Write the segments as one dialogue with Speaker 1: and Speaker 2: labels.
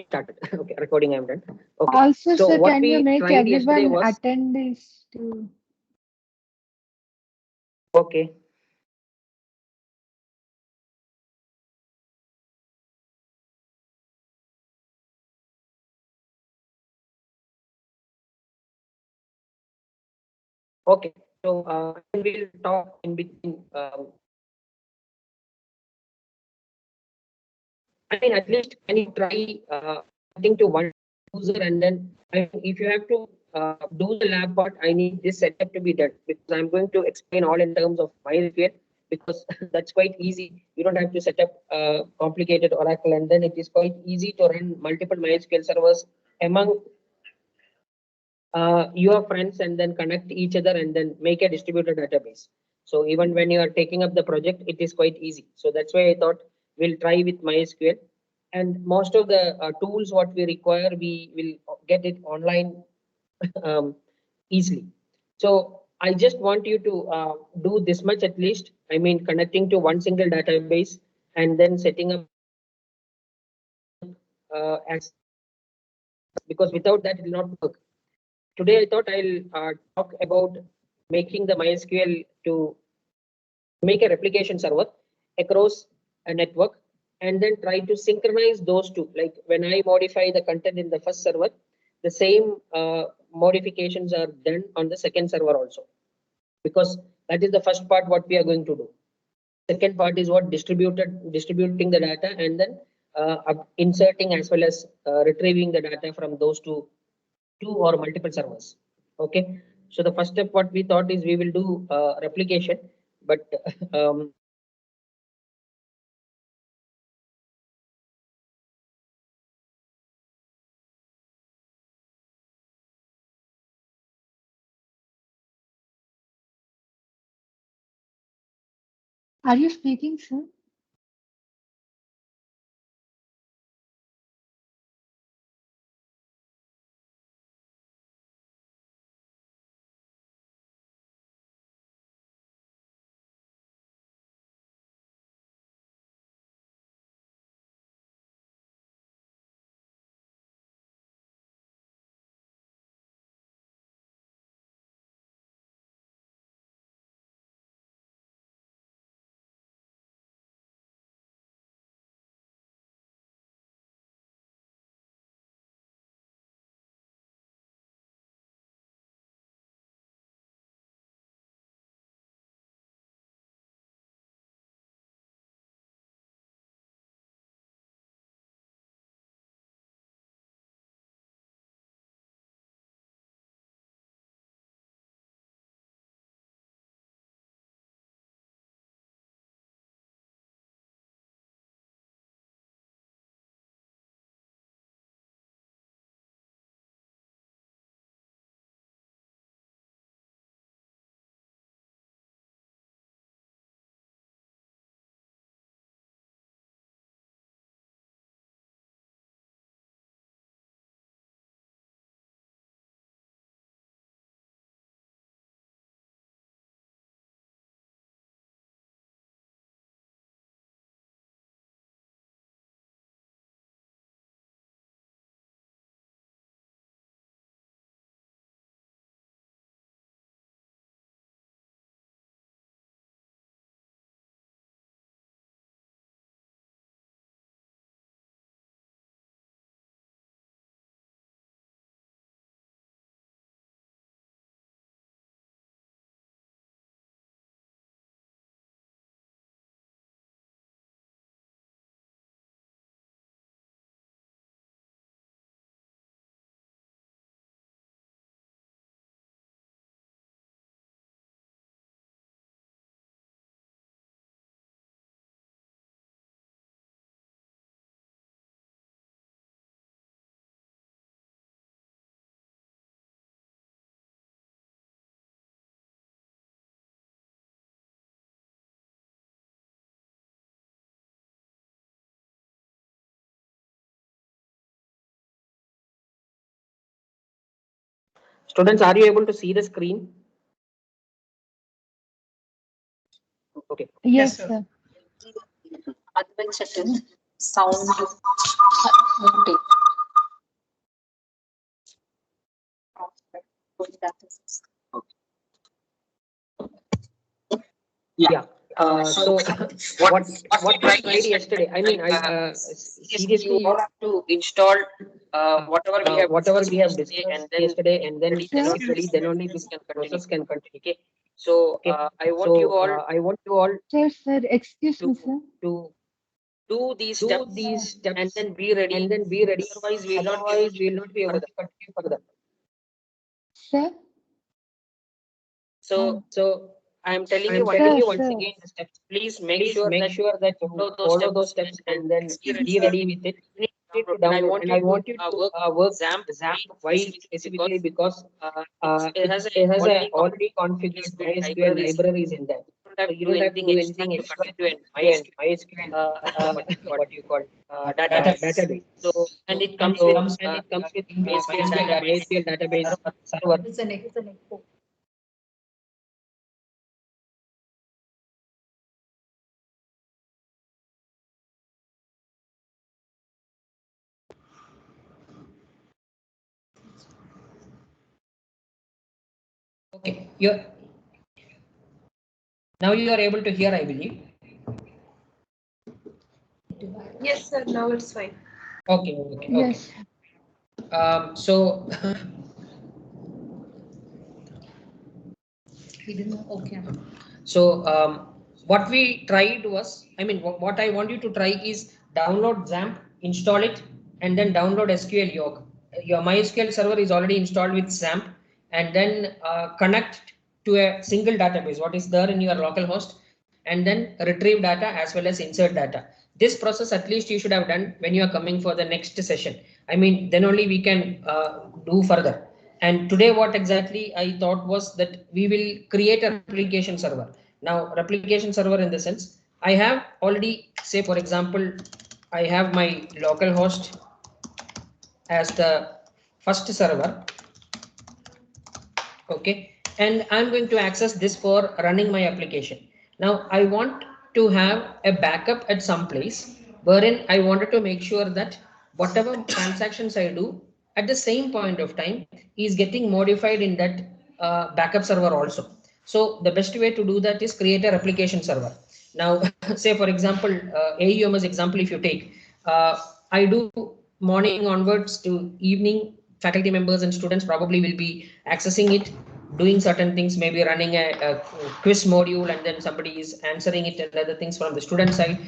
Speaker 1: Started. Okay, recording I'm done. Okay.
Speaker 2: Also,
Speaker 1: So
Speaker 2: sir,
Speaker 1: what
Speaker 2: can you
Speaker 1: we
Speaker 2: make
Speaker 1: tried yesterday
Speaker 2: everyone
Speaker 1: was
Speaker 2: attend this too?
Speaker 1: okay. Okay. So we'll talk in between. I mean, at least can you try connecting to one user and then I mean, if you have to do the lab part, I need this setup to be done because I'm going to explain all in terms of MySQL because that's quite easy. You don't have to set up complicated Oracle and then it is quite easy to run multiple MySQL servers among your friends and then connect each other and then make a distributed database. So even when you are taking up the project, it is quite easy. So that's why I thought we'll try with MySQL. And most of the tools what we require, we will get it online um, easily. So I just want you to do this much at least. I mean, connecting to one single database and then setting up as because without that it will not work. Today, I thought I'll talk about making the MySQL to make a replication server across a network and then try to synchronize those two. Like when I modify the content in the first server, the same modifications are done on the second server also, because that is the first part what we are going to do. Second part is what distributing the data and then inserting as well as retrieving the data from those two or multiple servers. Okay. So the first step, what we thought is we will do replication, but um,
Speaker 2: Are you speaking, sir?
Speaker 1: students, are you able to see the screen? Okay.
Speaker 2: Yes, sir.
Speaker 3: Advanced setting sound muted.
Speaker 1: Yeah. So what we tried yesterday, I mean, seriously, you have to install whatever we have discussed yesterday, and then then only this process can continue. Okay. So I want you all
Speaker 2: Sir, excuse me, sir.
Speaker 1: to do these steps and then be ready. Otherwise, we will not be able to continue further.
Speaker 2: Sir,
Speaker 1: So I'm telling you once again the steps. Please make sure that you follow those steps and then be ready with it. You need to download, and I want you to work XAMPP why specifically because it has a already configured MySQL libraries in that. So you don't have to do anything extra to an MySQL what you call database. So and it comes with MySQL database server.
Speaker 2: it's an echo.
Speaker 1: Okay, now you are able to hear, I believe.
Speaker 2: Yes, sir. Now it's fine.
Speaker 1: Okay.
Speaker 2: Yes.
Speaker 1: So
Speaker 2: He didn't know. Okay.
Speaker 1: so what we tried was, I mean, what I want you to try is download XAMPP, install it, and then download SQL Yoke. Your MySQL server is already installed with XAMPP, and then connect to a single database, what is there in your local host, and then retrieve data as well as insert data. This process at least you should have done when you are coming for the next session. I mean, then only we can do further. And today what exactly I thought was that we will create a replication server. Now replication server in the sense, I have already, say for example, I have my local host as the first server. Okay, and I'm going to access this for running my application. Now I want to have a backup at some place wherein I wanted to make sure that whatever transactions I do at the same point of time is getting modified in that backup server also. So the best way to do that is create a replication server. Now, say for example, AUMS example, if you take, I do morning onwards to evening, faculty members and students probably will be accessing it, doing certain things, maybe running a quiz module, and then somebody is answering it and other things from the student side,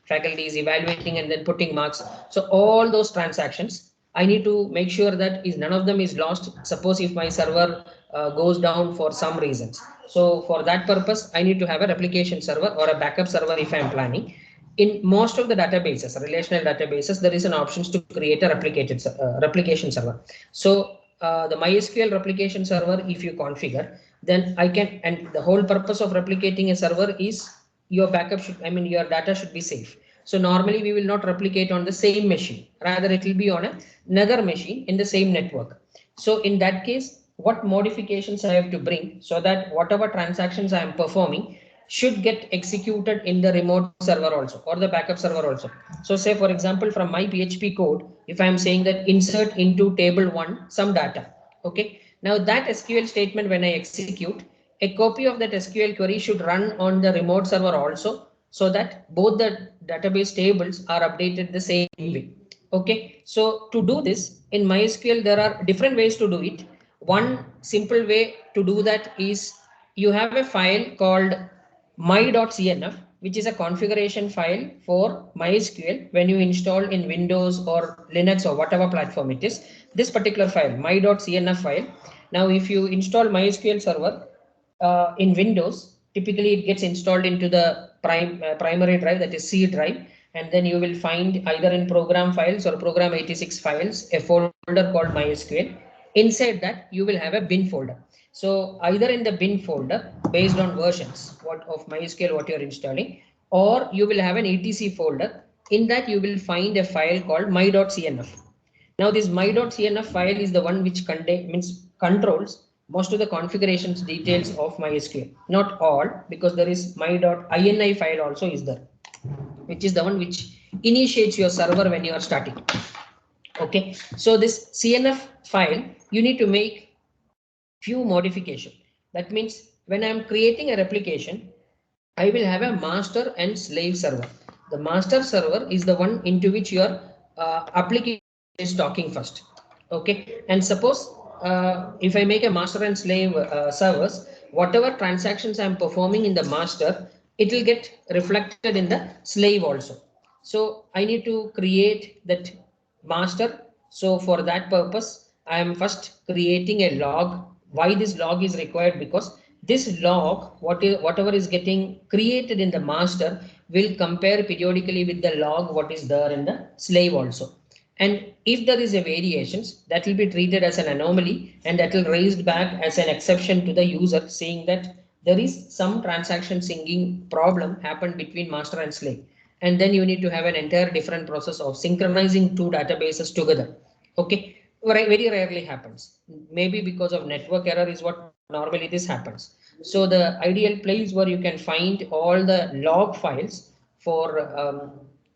Speaker 1: faculty is evaluating and then putting marks. So all those transactions, I need to make sure that is none of them is lost. Suppose if my server goes down for some reasons. So for that purpose, I need to have a replication server or a backup server if I'm planning. In most of the databases, relational databases, there is an option to create a replication server. So the MySQL replication server, if you configure, then I can, and the whole purpose of replicating a server is your backup should, I mean, your data should be safe. So normally we will not replicate on the same machine, rather it will be on another machine in the same network. So in that case, what modifications I have to bring so that whatever transactions I am performing should get executed in the remote server also or the backup server also. So say for example, from my PHP code, if I am saying that insert into table 1 some data, okay, now that SQL statement when I execute, a copy of that SQL query should run on the remote server also, so that both the database tables are updated the same way. Okay, so to do this in MySQL, there are different ways to do it. One simple way to do that is you have a file called my.cnf, which is a configuration file for MySQL when you install in Windows or Linux or whatever platform it is. This particular file, my.cnf file. Now, if you install MySQL server in Windows, typically it gets installed into the primary drive, that is C drive, and then you will find either in program files or program 86 files a folder called MySQL. Inside that you will have a bin folder. So either in the bin folder based on versions of MySQL what you are installing, or you will have an etc folder. In that you will find a file called my.cnf. Now this my.cnf file is the one which controls most of the configurations details of MySQL. Not all, because there is my.ini file also is there, which is the one which initiates your server when you are starting. Okay, so this CNF file, you need to make few modification. That means when I'm creating a replication, I will have a master and slave server. The master server is the one into which your application is talking first. Okay, and suppose if I make a master and slave servers, whatever transactions I'm performing in the master, it will get reflected in the slave also. So I need to create that master. So for that purpose, I am first creating a log. Why this log is required? Because this log, whatever is getting created in the master, will compare periodically with the log what is there in the slave also. And if there is a variations, that will be treated as an anomaly, and that will raised back as an exception to the user, saying that there is some transaction syncing problem happened between master and slave. And then you need to have an entire different process of synchronizing two databases together. Okay, very rarely happens. Maybe because of network error is what normally this happens. So the ideal place where you can find all the log files for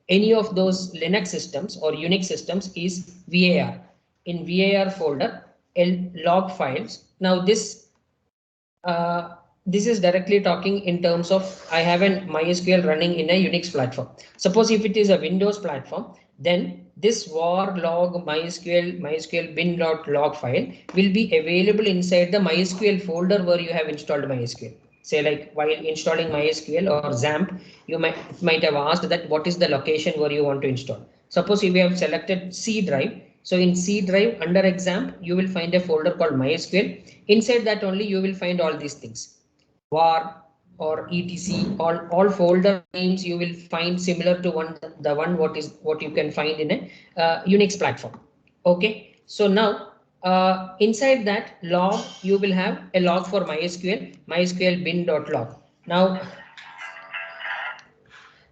Speaker 1: any of those Linux systems or Unix systems is VAR. In VAR folder, log files. Now uh, this is directly talking in terms of I have an MySQL running in a Unix platform. Suppose if it is a Windows platform, then this var log MySQL bin.log file will be available inside the MySQL folder where you have installed MySQL. Say like while installing MySQL or XAMPP, you might have asked that what is the location where you want to install. Suppose if you have selected C drive, so in C drive under exam, you will find a folder called MySQL. Inside that only you will find all these things. var or etc, all folder names you will find similar to the one what you can find in a Unix platform. Okay, so now inside that log you will have a log for MySQL bin.log. Now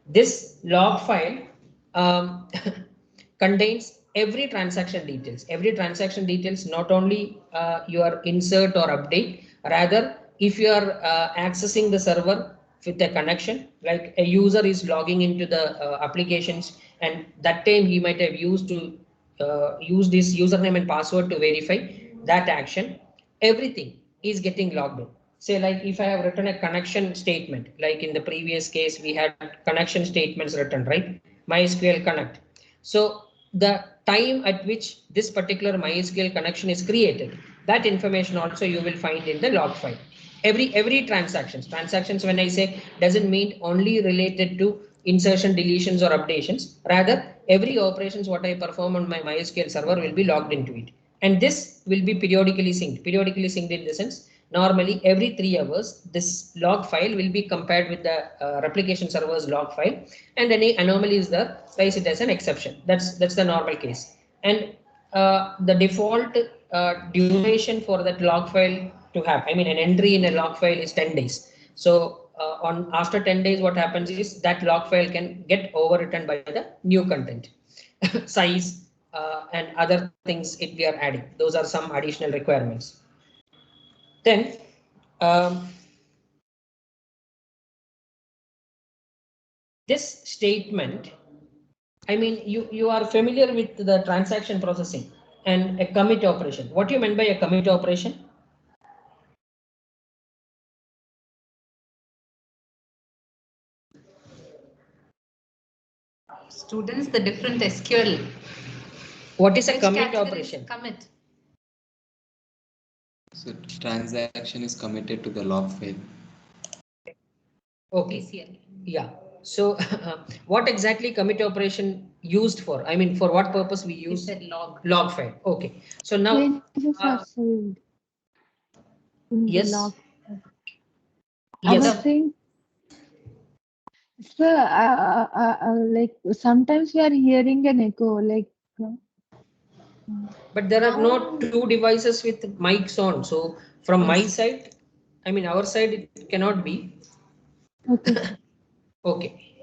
Speaker 1: this log file um, contains every transaction details, not only your insert or update, rather if you are accessing the server with a connection, like a user is logging into the applications, and that time he might have used to use this username and password to verify that action, everything is getting logged in. Say like if I have written a connection statement, like in the previous case we had connection statements written, right? MySQL connect. So the time at which this particular MySQL connection is created, that information also you will find in the log file. Every transactions when I say doesn't mean only related to insertion, deletions or updations. Rather, every operations what I perform on my MySQL server will be logged into it. And this will be periodically synced. Periodically synced in the sense, normally every 3 hours, this log file will be compared with the replication server's log file, and any anomalies there, raise it as an exception. That's the normal case. And the default duration for that log file to have, I mean, an entry in a log file is 10 days. So on after 10 days, what happens is that log file can get overwritten by the new content, size, and other things if we are adding. Those are some additional requirements. Then this statement, I mean, you are familiar with the transaction processing and a commit operation. What do you mean by a commit operation?
Speaker 2: Students, the different SQL.
Speaker 1: What is a commit operation?
Speaker 2: Commit.
Speaker 3: So transaction is committed to the log file.
Speaker 1: Okay.
Speaker 2: TCL.
Speaker 1: Yeah. So what exactly commit operation used for? I mean, for what purpose we use log file? Okay. So now
Speaker 4: Changes are saved in
Speaker 1: yes.
Speaker 4: the log.
Speaker 1: Yes.
Speaker 4: I was saying, sir, like sometimes we are hearing an echo, like.
Speaker 1: But there are no two devices with mics on. So from my side, I mean, our side, it cannot be.
Speaker 4: Okay.
Speaker 1: Okay.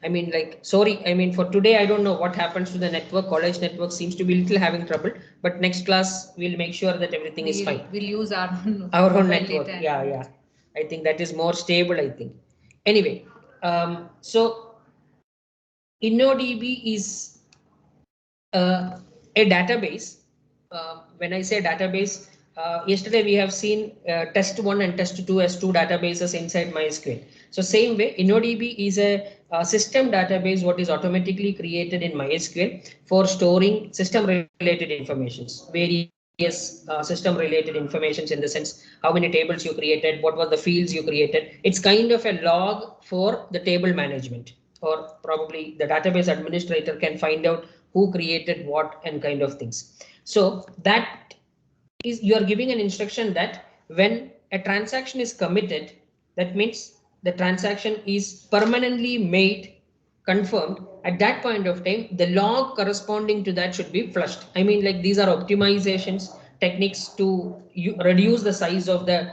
Speaker 1: I mean, like, sorry, I mean, for today, I don't know what happens to the network. College network seems to be little having trouble, but next class, we'll make sure that everything is fine.
Speaker 2: We'll use our
Speaker 1: own network. Yeah, yeah. I think that is more stable, I think. Anyway, so InnoDB is a database. When I say database, yesterday we have seen test1 and test2 as two databases inside MySQL. So same way, InnoDB is a system database what is automatically created in MySQL for storing system related informations, various system related informations, in the sense how many tables you created, what were the fields you created. It's kind of a log for the table management, or probably the database administrator can find out who created what and kind of things. So that is, you are giving an instruction that when a transaction is committed, that means the transaction is permanently made confirmed. At that point of time, the log corresponding to that should be flushed. I mean, like, these are optimizations techniques to reduce the size of the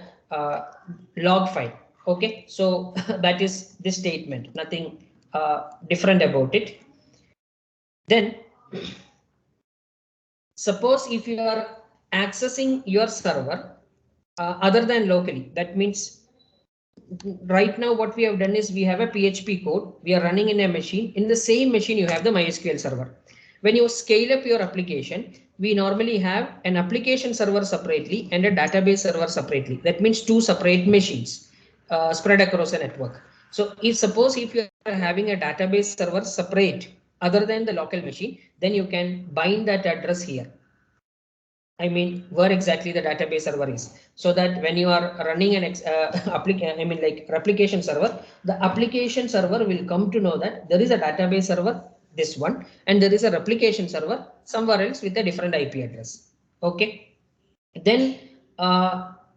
Speaker 1: log file. Okay, so that is this statement, nothing different about it. Then suppose if you are accessing your server other than locally, that means right now what we have done is we have a PHP code, we are running in a machine. In the same machine you have the MySQL server. When you scale up your application, we normally have an application server separately and a database server separately. That means two separate machines spread across a network. So if suppose if you are having a database server separate other than the local machine, then you can bind that address here. I mean, where exactly the database server is, so that when you are running an application, I mean, like, replication server, the application server will come to know that there is a database server, this one, and there is a replication server somewhere else with a different IP address. Okay. Then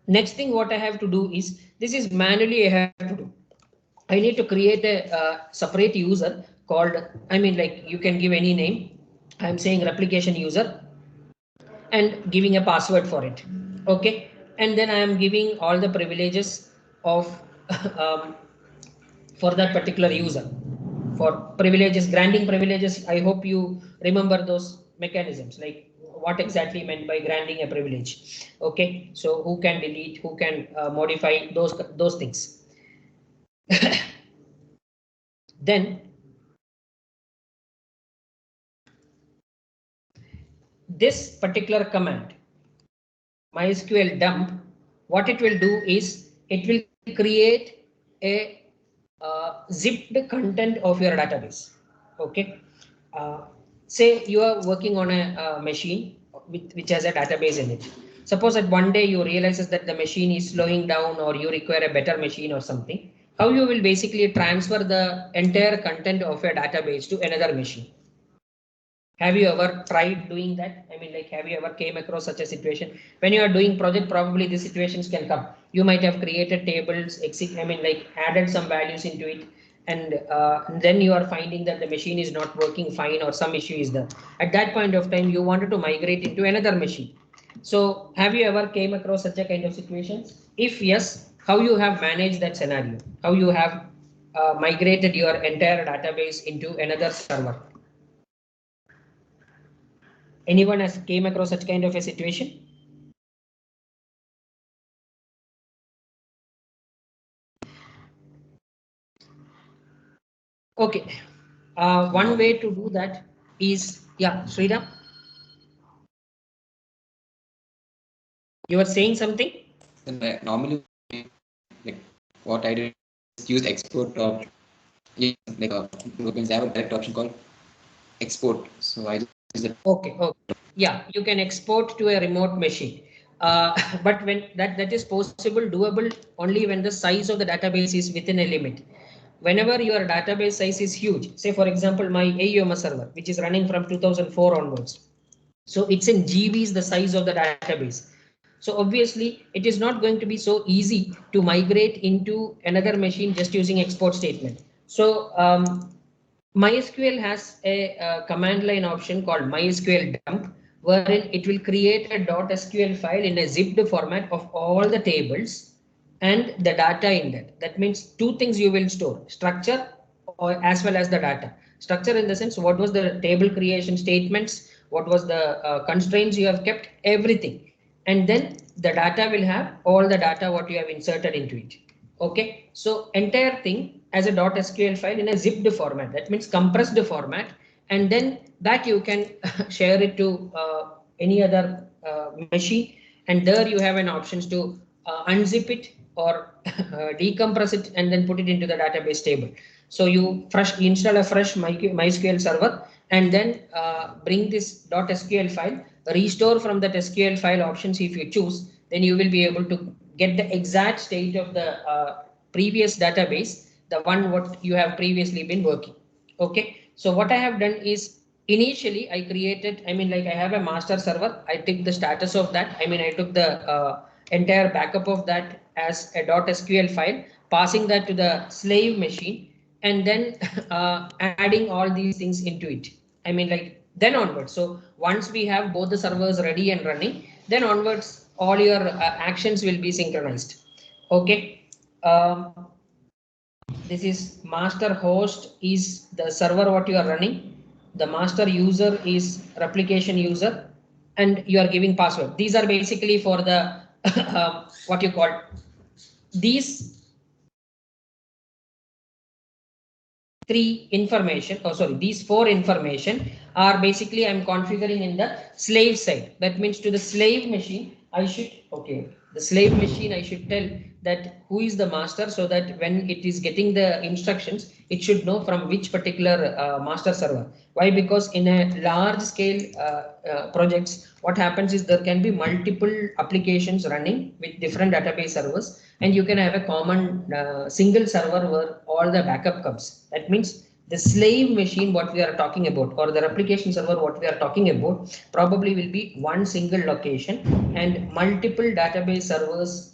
Speaker 1: next thing what I have to do is, this is manually I have to do. I need to create a separate user called, I mean, like, you can give any name. I'm saying replication user, and giving a password for it. Okay, and then I am giving all the privileges of for that particular user. For privileges, granting privileges, I hope you remember those mechanisms, like what exactly meant by granting a privilege. Okay, so who can delete, who can modify those things. Then this particular command, MySQL dump, what it will do is it will create a zipped content of your database. Okay, say you are working on a machine which has a database in it. Suppose that one day you realizes that the machine is slowing down, or you require a better machine or something. How you will basically transfer the entire content of a database to another machine? Have you ever tried doing that? I mean, like, have you ever came across such a situation? When you are doing project, probably these situations can come. You might have created tables, I mean, like, added some values into it, and then you are finding that the machine is not working fine, or some issue is there. At that point of time, you wanted to migrate into another machine. So have you ever came across such a kind of situation? If yes, how you have managed that scenario? How you have migrated your entire database into another server? Anyone has came across such kind of a situation? Okay. One way to do that is, yeah, Sriram, you were saying something?
Speaker 3: Normally, like, what I did is use export option. Yeah, like they have a direct option called export. So I use it.
Speaker 1: Okay. Okay. Yeah, you can export to a remote machine. But when that is possible, doable only when the size of the database is within a limit. Whenever your database size is huge, say for example my AUMS server, which is running from 2004 onwards, so it's in GBs, the size of the database. So obviously it is not going to be so easy to migrate into another machine just using export statement. So MySQL has a command line option called MySQL dump, wherein it will create a .sql file in a zipped format of all the tables and the data in that. That means two things you will store: structure or as well as the data. Structure in the sense, what was the table creation statements, what was the constraints you have kept, everything. And then the data will have all the data what you have inserted into it. Okay, so entire thing as a .sql file in a zipped format, that means compressed format, and then that you can share it to any other machine, and there you have an options to unzip it or decompress it and then put it into the database table. So you install a fresh MySQL server and then bring this .sql file, restore from that SQL file options if you choose, then you will be able to get the exact state of the previous database, the one what you have previously been working. Okay, so what I have done is initially I created, I have a master server. I took the status of that. I took the entire backup of that as a .sql file, passing that to the slave machine, and then adding all these things into it. Then onwards. So once we have both the servers ready and running, then onwards all your actions will be synchronized. Okay. This is master host is the server what you are running. The master user is replication user, and you are giving password. These are basically for the what you call these these four information are basically I'm configuring in the slave side. That means to the slave machine, the slave machine, I should tell that who is the master, so that when it is getting the instructions, it should know from which particular master server. Why? Because in a large scale projects, what happens is there can be multiple applications running with different database servers, and you can have a common single server where all the backup comes. That means the slave machine what we are talking about, or the replication server what we are talking about, probably will be one single location, and multiple database servers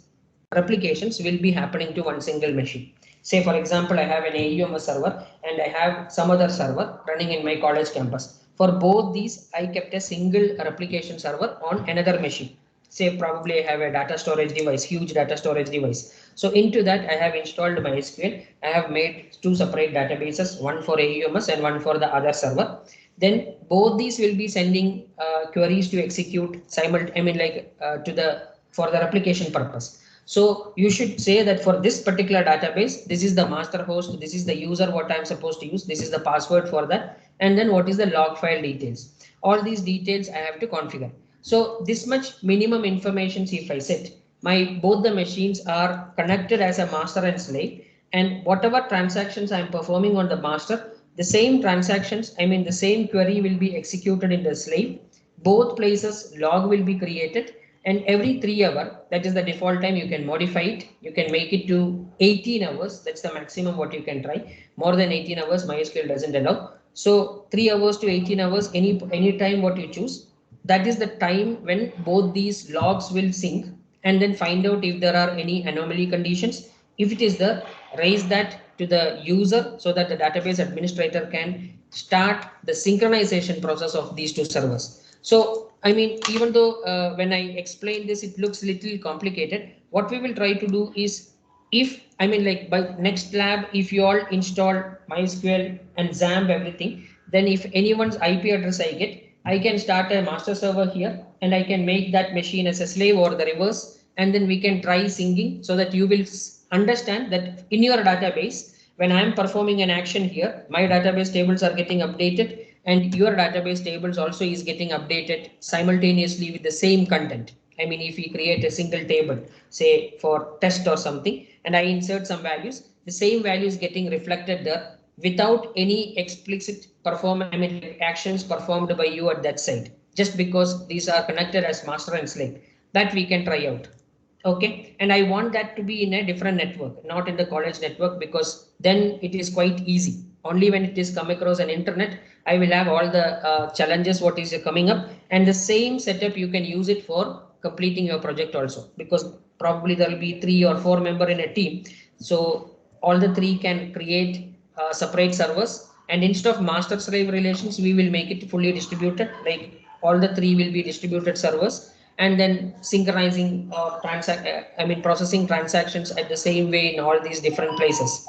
Speaker 1: replications will be happening to one single machine. Say for example, I have an AUMS server and I have some other server running in my college campus. For both these, I kept a single replication server on another machine. Say probably I have a data storage device, huge data storage device. So into that I have installed MySQL. I have made two separate databases, one for AUMS and one for the other server. Then both these will be sending queries to execute for the replication purpose. So you should say that for this particular database, this is the master host, this is the user what I'm supposed to use, this is the password for that, and then what is the log file details. All these details I have to configure. So this much minimum information if I set, both the machines are connected as a master and slave, and whatever transactions I'm performing on the master, the same transactions, the same query will be executed in the slave. Both places log will be created, and every 3 hours, that is the default time, you can modify it. You can make it to 18 hours. That's the maximum what you can try. More than 18 hours, MySQL doesn't allow. So 3 hours to 18 hours, any time what you choose. That is the time when both these logs will sync, and then find out if there are any anomaly conditions. If it is there, raise that to the user so that the database administrator can start the synchronization process of these two servers. So even though when I explain this, it looks little complicated. What we will try to do is, if by next lab, if you all install MySQL and XAMPP everything, then if anyone's IP address I get, I can start a master server here, and I can make that machine as a slave or the reverse, and then we can try syncing so that you will understand that in your database, when I am performing an action here, my database tables are getting updated, and your database tables also is getting updated simultaneously with the same content. If we create a single table, say for test or something, and I insert some values, the same values getting reflected there without any explicit actions performed by you at that side, just because these are connected as master and slave. That we can try out. Okay, and I want that to be in a different network, not in the college network, because then it is quite easy. Only when it is come across an internet, I will have all the challenges what is coming up, and the same setup you can use it for completing your project also, because probably there will be 3 or 4 members in a team. So all the 3 can create separate servers, and instead of master slave relations, we will make it fully distributed, like all the 3 will be distributed servers, and then synchronizing processing transactions at the same way in all these different places.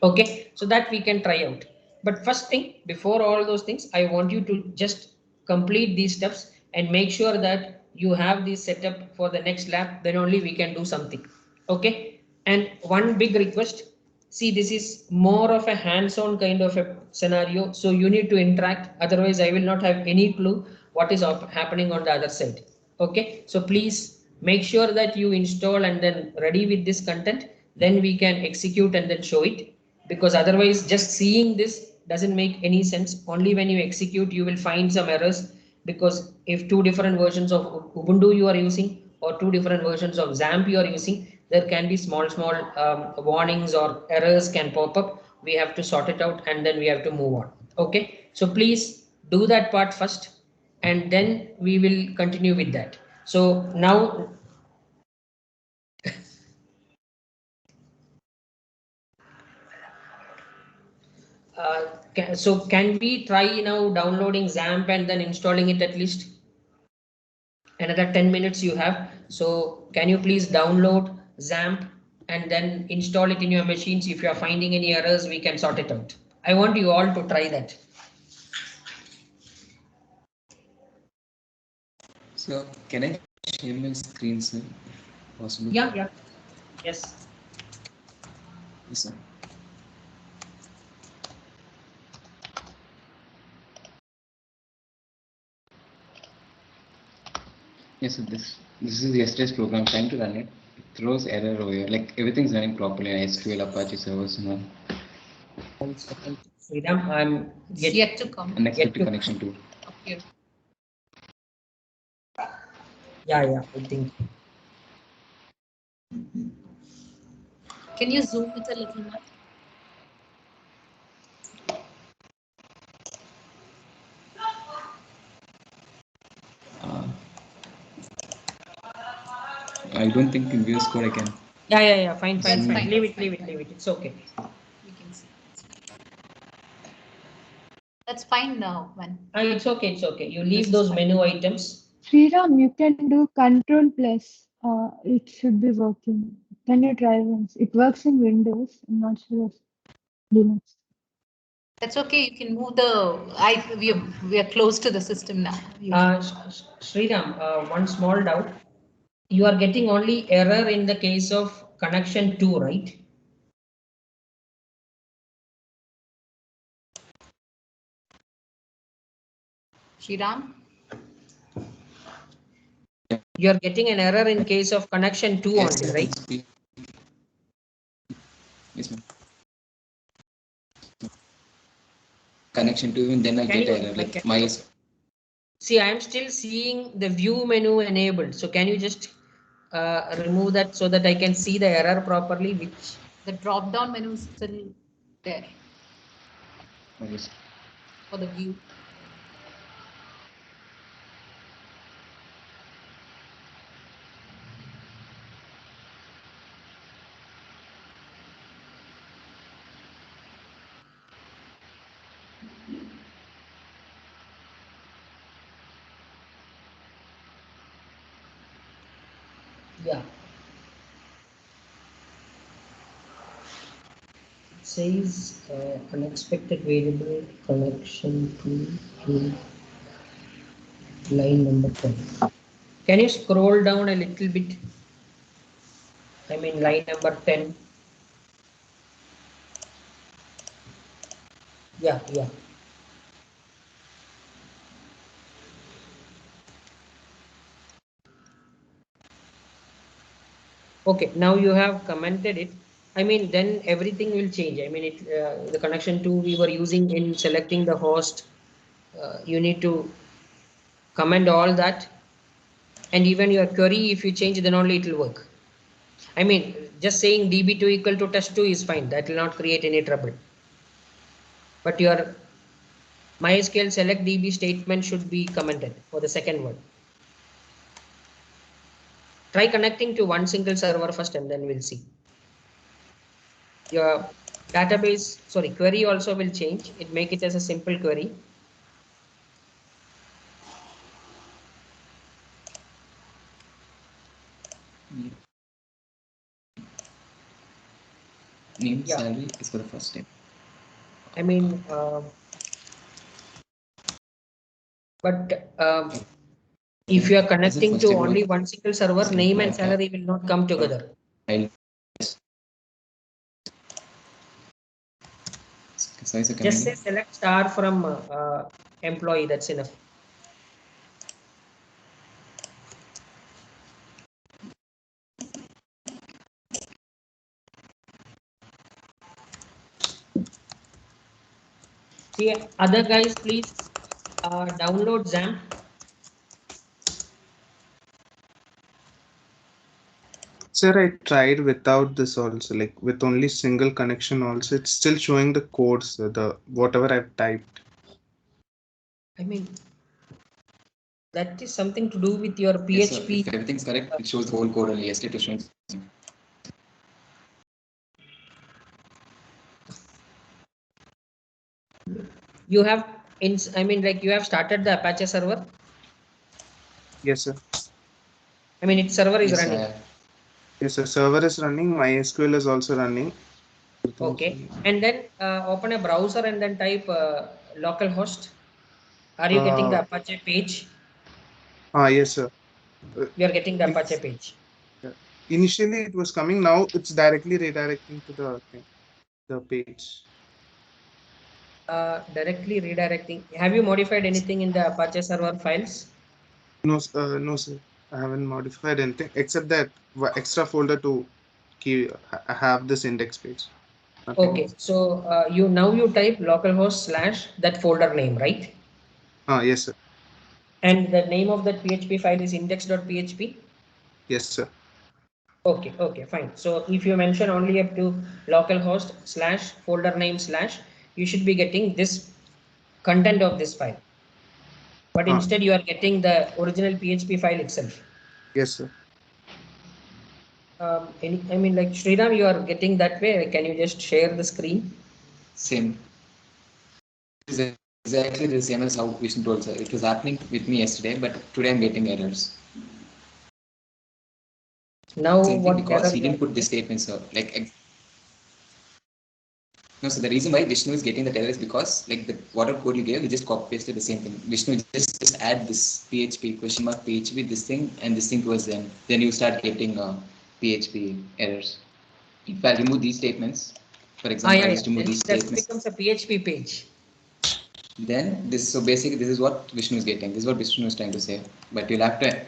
Speaker 1: Okay, so that we can try out. But first thing, before all those things, I want you to just complete these steps and make sure that you have this setup for the next lab, then only we can do something. Okay, and one big request, see, this is more of a hands-on kind of a scenario, so you need to interact, otherwise I will not have any clue what is happening on the other side. Okay, so please make sure that you install and then ready with this content, then we can execute and then show it, because otherwise just seeing this doesn't make any sense. Only when you execute you will find some errors, because if two different versions of Ubuntu you are using or two different versions of XAMPP you are using, there can be small warnings or errors can pop up. We have to sort it out and then we have to move on. Okay, so please do that part first and then we will continue with that. So now so can we try now downloading XAMPP and then installing it at least? Another 10 minutes you have. So can you please download XAMPP and then install it in your machines? If you are finding any errors, we can sort it out. I want you all to try that.
Speaker 3: So can I share my screen, sir? Possible?
Speaker 1: Yeah. Yes.
Speaker 3: Yes, sir. Yes, so this is yesterday's program. Trying to run it. It throws error over here. Like everything's running properly in SQL, Apache servers, and all.
Speaker 1: 1 second. Sriram, I'm
Speaker 2: It's yet to come.
Speaker 3: Unexpected
Speaker 1: to-
Speaker 3: connection too.
Speaker 2: Okay.
Speaker 1: yeah, I think.
Speaker 2: Can you zoom it a little more?
Speaker 3: I don't think in VS Code I can.
Speaker 1: Yeah. Fine.
Speaker 2: That's fine.
Speaker 1: Leave it. It's okay.
Speaker 2: We can see. That's fine now, man.
Speaker 1: It's okay. You leave
Speaker 2: This is
Speaker 1: those
Speaker 2: fine.
Speaker 1: menu items.
Speaker 4: Sriram, you can do Control plus. It should be working. Can you try once? It works in Windows. I'm not sure of Linux.
Speaker 2: That's okay. You can move we are close to the system now.
Speaker 1: Sriram, one small doubt. You are getting only error in the case of connection 2, right?
Speaker 2: Shriram?
Speaker 1: You are getting an error in case of connection 2
Speaker 3: Yes,
Speaker 1: only, right?
Speaker 3: Yes, ma'am. Connection to even then I
Speaker 1: Can
Speaker 3: get
Speaker 1: you-
Speaker 3: error. Like my
Speaker 1: See, I am still seeing the view menu enabled. So can you just remove that so that I can see the error properly? Which
Speaker 2: The drop down menu is still there
Speaker 3: yes.
Speaker 2: for the view.
Speaker 1: yeah. It says unexpected variable connection to line number 10. Can you scroll down a little bit? I mean line number 10. Yeah. Okay, now you have commented it. I mean, then everything will change. I mean, the connection 2 we were using in selecting the host. You need to comment all that, and even your query, if you change, then only it will work. I mean, just saying db2 equal to test2 is fine. That will not create any trouble. But your MySQL select db statement should be commented for the second one. Try connecting to one single server first, and then we'll see. Your database, sorry, query also will change. It make it as a simple query.
Speaker 3: Name
Speaker 1: Yeah.
Speaker 3: salary is for the first time.
Speaker 1: I mean, but if you are connecting to only one single server, name and salary will not come together. Just say select star from employee. That's enough. Okay, other guys, please download XAMPP.
Speaker 5: Sir, I tried without this also, like with only single connection also. It's still showing the codes, the whatever I've typed.
Speaker 1: I mean, that is something to do with your
Speaker 3: Yes, sir.
Speaker 1: PHP.
Speaker 3: If everything's correct, it shows the whole code only. Yesterday it was showing.
Speaker 1: You have I mean, like you have started the Apache server.
Speaker 5: Yes, sir.
Speaker 1: I mean, its server is
Speaker 3: Yes,
Speaker 1: running.
Speaker 5: Yes, sir. Server is running. MySQL is also running.
Speaker 1: Okay, and then open a browser and then type localhost. Are you getting the Apache page?
Speaker 5: Yes, sir.
Speaker 1: You are getting the
Speaker 5: In-
Speaker 1: Apache page.
Speaker 5: Initially, it was coming. Now it's directly redirecting to the thing, the page.
Speaker 1: Directly redirecting. Have you modified anything in the Apache server files?
Speaker 5: No, no, sir. I haven't modified anything except that extra folder to have this index page. Nothing
Speaker 1: Okay,
Speaker 5: else.
Speaker 1: so you type localhost / that folder name, right?
Speaker 5: Yes, sir.
Speaker 1: And the name of that PHP file is index.php.
Speaker 5: Yes, sir.
Speaker 1: Okay, fine. So if you mention only up to localhost / folder name / you should be getting this content of this file. But instead you are getting the original PHP file itself.
Speaker 5: Yes, sir.
Speaker 1: I mean, like Sriram, you are getting that way. Can you just share the screen?
Speaker 3: Same. It's exactly the same as how Vishnu told, sir. It was happening with me yesterday, but today I'm getting errors.
Speaker 1: Now
Speaker 3: Same thing
Speaker 1: what
Speaker 3: because
Speaker 1: error
Speaker 3: he
Speaker 1: you are
Speaker 3: didn't put the statement, sir. No, so the reason why Vishnu is getting that error is because like the whatever code you gave, you just copy pasted the same thing. Vishnu just add this PHP question mark PHP this thing and this thing towards them. Then you start getting PHP errors. If I remove these statements, for example, I just remove these
Speaker 1: That
Speaker 3: statements.
Speaker 1: becomes a PHP page.
Speaker 3: Then this, so basically this is what Vishnu is getting. This is what Vishnu is trying to say. But you'll have to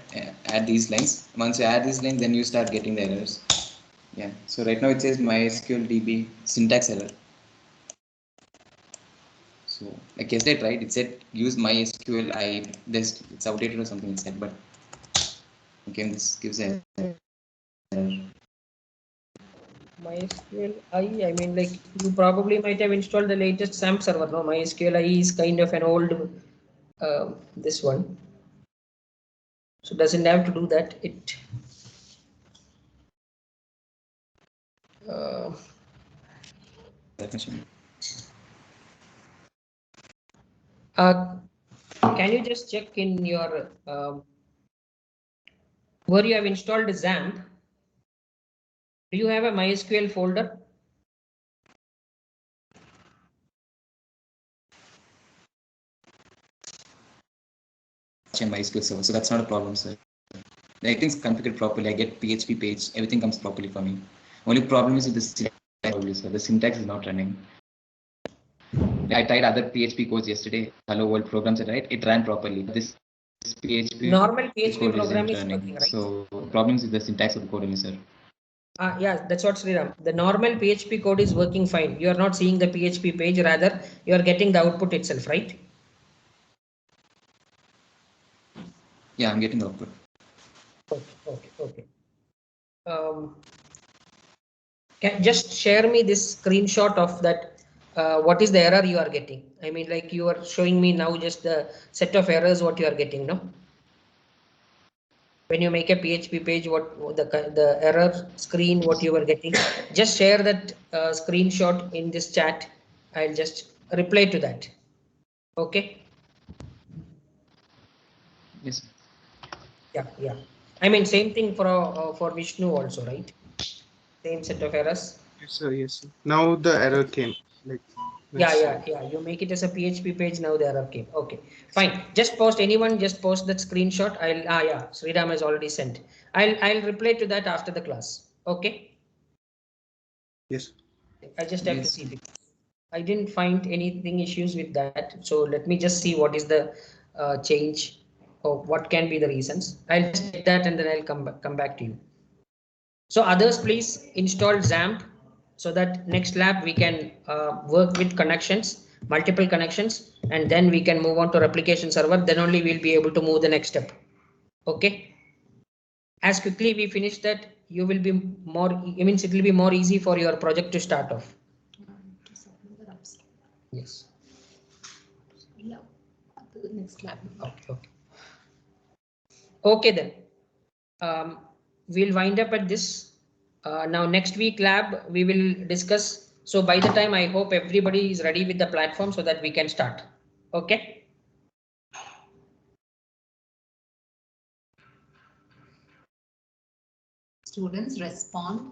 Speaker 3: add these lines. Once you add these lines, then you start getting the errors. Yeah. So right now it says MySQL DB syntax error. So like yesterday I tried, it said use MySQL. It's outdated or something it said, but again this gives a error.
Speaker 1: MySQL I mean, like you probably might have installed the latest XAMPP server. No, MySQL I is kind of an old this one. So doesn't have to do that. It
Speaker 3: Definition.
Speaker 1: can you just check in your where you have installed XAMPP? Do you have a MySQL folder?
Speaker 3: MySQL server, so that's not a problem, sir. Everything's configured properly. I get PHP page, everything comes properly for me. Only problem is with the syntax, sir. The syntax is not running. I tried other PHP codes yesterday. Hello world programs, right? It ran properly. This PHP
Speaker 1: Normal PHP
Speaker 3: code
Speaker 1: program
Speaker 3: isn't
Speaker 1: is
Speaker 3: running.
Speaker 1: working, right?
Speaker 3: So problems with the syntax of the code only, sir.
Speaker 1: Yeah, that's what Sriram. The normal PHP code is working fine. You are not seeing the PHP page, rather you are getting the output itself, right?
Speaker 3: Yeah, I'm getting the output.
Speaker 1: Okay. Can just share me this screenshot of that. What is the error you are getting? I mean, like you are showing me now just the set of errors what you are getting, no? When you make a PHP page, what the error screen what you were getting? Just share that screenshot in this chat. I'll just reply to that. Okay.
Speaker 3: Yes.
Speaker 1: Yeah. I mean, same thing for Vishnu also, right? Same set of errors.
Speaker 5: Yes, sir. Yes, sir. Now the error came. Like.
Speaker 1: Yeah. You make it as a PHP page. Now the error came. Okay, fine. Just post anyone. Just post that screenshot. Yeah. Sriram has already sent. I'll reply to that after the class. Okay.
Speaker 5: Yes.
Speaker 1: I just have to
Speaker 3: Yes.
Speaker 1: see. I didn't find anything issues with that. So let me just see what is the change or what can be the reasons. I'll just check that and then I'll come back to you. So others, please install XAMPP so that next lab we can work with connections. multiple connections, and then we can move on to replication server. Then only we'll be able to move the next step. Okay. As quickly we finish that, you will be more, it means it will be more easy for your project to start off. Yes.
Speaker 2: Next lab.
Speaker 1: Okay. Okay then. We'll wind up at this. Now next week lab we will discuss. So by the time I hope everybody is ready with the platform so that we can start. Okay.
Speaker 2: Students respond.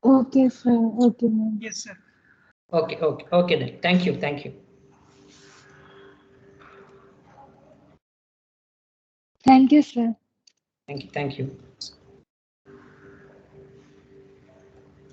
Speaker 4: Okay, sir. Okay, ma'am.
Speaker 6: Yes, sir.
Speaker 1: Okay. Okay then. Thank you.
Speaker 4: Thank you, sir.
Speaker 1: Thank you.